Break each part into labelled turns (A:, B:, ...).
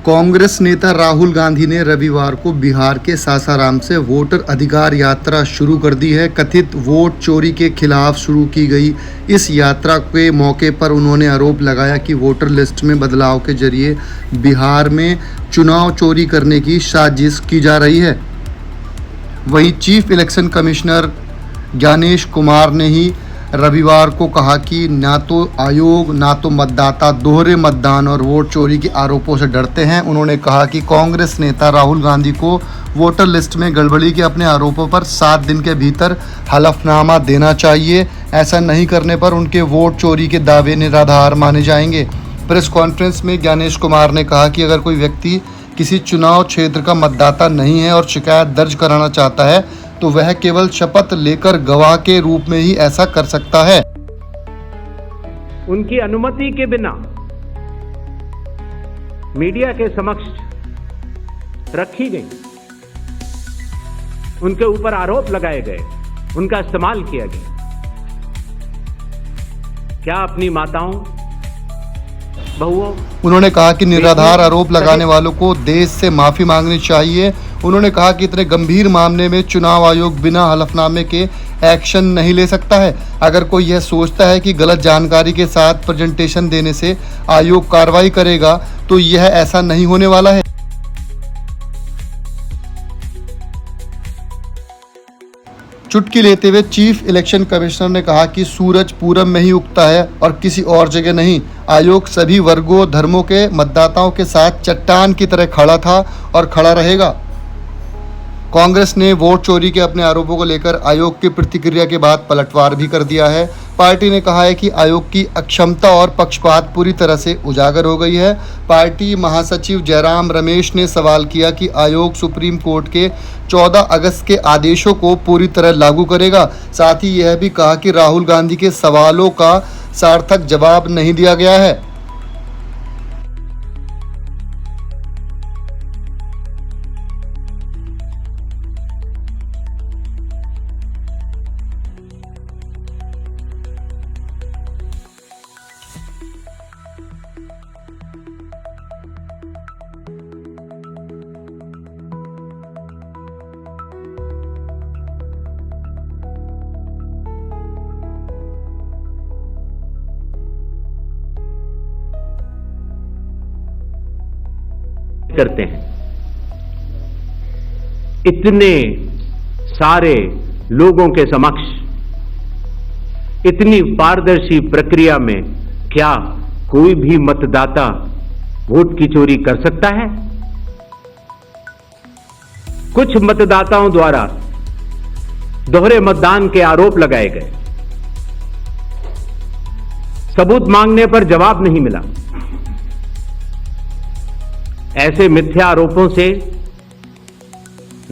A: कांग्रेस नेता राहुल गांधी ने रविवार को बिहार के सासाराम से वोटर अधिकार यात्रा शुरू कर दी है। कथित वोट चोरी के खिलाफ शुरू की गई इस यात्रा के मौके पर उन्होंने आरोप लगाया कि वोटर लिस्ट में बदलाव के जरिए बिहार में चुनाव चोरी करने की साजिश की जा रही है। वहीं chief election commissioner Gyanesh Kumar ने ही रविवार को कहा कि ना तो आयोग ना तो मतदाता दोहरे मतदान और वोट चोरी के आरोपों से डरते हैं। उन्होंने कहा कि कांग्रेस नेता राहुल गांधी को वोटर लिस्ट में गड़बड़ी के अपने आरोपों पर 7 दिन के भीतर हलफनामा देना चाहिए। ऐसा नहीं करने पर उनके वोट चोरी के दावे निराधार माने जाएंगे। प्रेस कॉन्फ्रेंस में ज्ञानेश कुमार ने कहा कि अगर कोई व्यक्ति किसी चुनाव क्षेत्र का मतदाता नहीं है और शिकायत दर्ज कराना चाहता है तो वह केवल शपथ लेकर गवाह के रूप में ही ऐसा कर सकता है।
B: उनकी अनुमति के बिना मीडिया के समक्ष रखी गई, उनके ऊपर आरोप लगाए गए, उनका इस्तेमाल किया गया। क्या अपनी माताओं बहुओं
A: उन्होंने कहा कि निराधार आरोप लगाने वालों को देश से माफी मांगनी चाहिए। उन्होंने कहा कि इतने गंभीर मामले में चुनाव आयोग बिना हलफनामे के एक्शन नहीं ले सकता है। अगर कोई यह सोचता है कि गलत जानकारी के साथ प्रेजेंटेशन देने से आयोग कार्रवाई करेगा तो यह ऐसा नहीं होने वाला है। चुटकी लेते हुए चीफ इलेक्शन कमिश्नर ने कहा कि सूरज पूरब में ही उगता है और किसी और जगह नहीं। आयोग सभी वर्गों धर्मों के मतदाताओं के साथ चट्टान की तरह खड़ा था और खड़ा रहेगा। कांग्रेस ने वोट चोरी के अपने आरोपों को लेकर आयोग की प्रतिक्रिया के बाद पलटवार भी कर दिया है। पार्टी ने कहा है कि आयोग की अक्षमता और पक्षपात पूरी तरह से उजागर हो गई है। पार्टी महासचिव जयराम रमेश ने सवाल किया कि आयोग सुप्रीम कोर्ट के 14 अगस्त के आदेशों को पूरी तरह लागू करेगा। साथ ही यह भी कहा कि राहुल गांधी के सवालों का सार्थक जवाब नहीं दिया गया है।
B: करते हैं। इतने सारे लोगों के समक्ष इतनी पारदर्शी प्रक्रिया में क्या कोई भी मतदाता वोट की चोरी कर सकता है? कुछ मतदाताओं द्वारा दोहरे मतदान के आरोप लगाए गए, सबूत मांगने पर जवाब नहीं मिला। ऐसे मिथ्या आरोपों से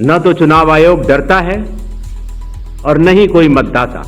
B: न तो चुनाव आयोग डरता है और न ही कोई मतदाता।